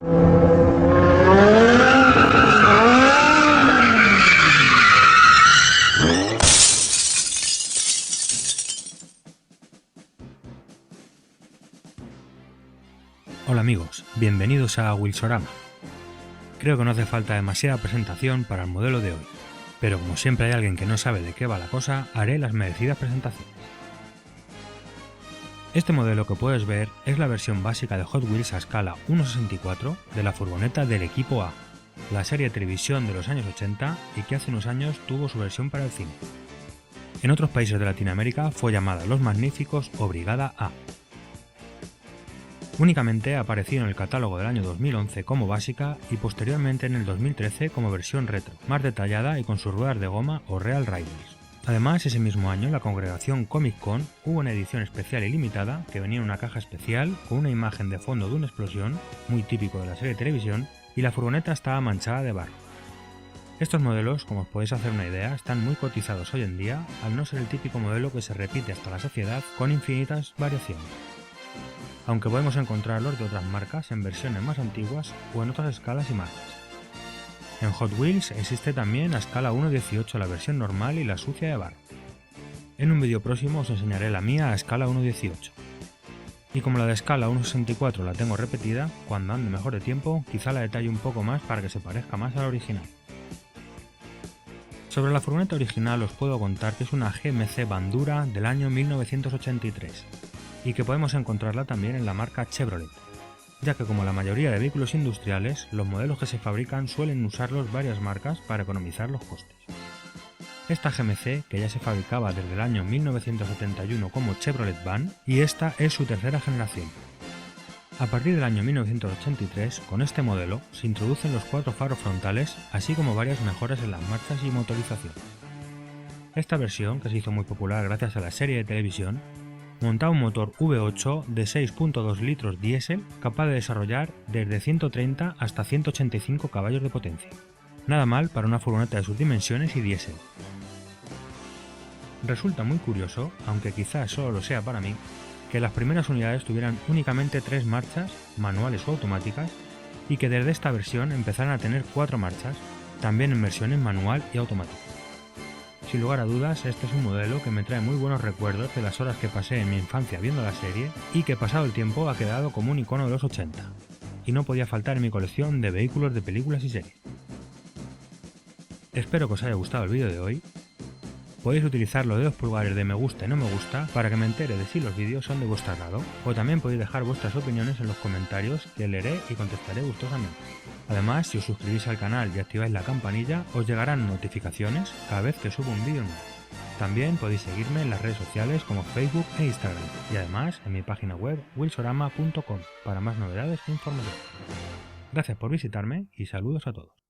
Hola amigos, bienvenidos a Wilsorama. Creo que no hace falta demasiada presentación para el modelo de hoy, pero como siempre hay alguien que no sabe de qué va la cosa, haré las merecidas presentaciones. Este modelo que puedes ver es la versión básica de Hot Wheels a escala 1/64 de la furgoneta del equipo A, la serie de televisión de los años 80 y que hace unos años tuvo su versión para el cine. En otros países de Latinoamérica fue llamada Los Magníficos o Brigada A. Únicamente ha aparecido en el catálogo del año 2011 como básica y posteriormente en el 2013 como versión retro, más detallada y con sus ruedas de goma o Real Riders. Además, ese mismo año, la congregación Comic Con hubo una edición especial y limitada que venía en una caja especial con una imagen de fondo de una explosión, muy típico de la serie de televisión, y la furgoneta estaba manchada de barro. Estos modelos, como os podéis hacer una idea, están muy cotizados hoy en día, al no ser el típico modelo que se repite hasta la saciedad con infinitas variaciones. Aunque podemos encontrarlos de otras marcas en versiones más antiguas o en otras escalas y marcas. En Hot Wheels existe también a escala 1/18 la versión normal y la sucia de barro. En un vídeo próximo os enseñaré la mía a escala 1/18. Y como la de escala 1/64 la tengo repetida, cuando ande mejor de tiempo quizá la detalle un poco más para que se parezca más a la original. Sobre la furgoneta original os puedo contar que es una GMC Bandura del año 1983. Y que podemos encontrarla también en la marca Chevrolet, ya que como la mayoría de vehículos industriales, los modelos que se fabrican suelen usarlos varias marcas para economizar los costes. Esta GMC, que ya se fabricaba desde el año 1971 como Chevrolet Van, y esta es su tercera generación. A partir del año 1983, con este modelo, se introducen los 4 faros frontales, así como varias mejoras en las marchas y motorización. Esta versión, que se hizo muy popular gracias a la serie de televisión, montaba un motor V8 de 6.2 litros diésel capaz de desarrollar desde 130 hasta 185 caballos de potencia. Nada mal para una furgoneta de sus dimensiones y diésel. Resulta muy curioso, aunque quizás solo lo sea para mí, que las primeras unidades tuvieran únicamente 3 marchas, manuales o automáticas, y que desde esta versión empezaran a tener 4 marchas, también en versiones manual y automática. Sin lugar a dudas, este es un modelo que me trae muy buenos recuerdos de las horas que pasé en mi infancia viendo la serie y que pasado el tiempo ha quedado como un icono de los 80, y no podía faltar en mi colección de vehículos de películas y series. Espero que os haya gustado el vídeo de hoy. Podéis utilizar los dedos pulgares de me gusta y no me gusta para que me entere de si los vídeos son de vuestro agrado, o también podéis dejar vuestras opiniones en los comentarios que leeré y contestaré gustosamente. Además, si os suscribís al canal y activáis la campanilla, os llegarán notificaciones cada vez que subo un vídeo nuevo. También podéis seguirme en las redes sociales como Facebook e Instagram, y además en mi página web wilsorama.com para más novedades e información. Gracias por visitarme y saludos a todos.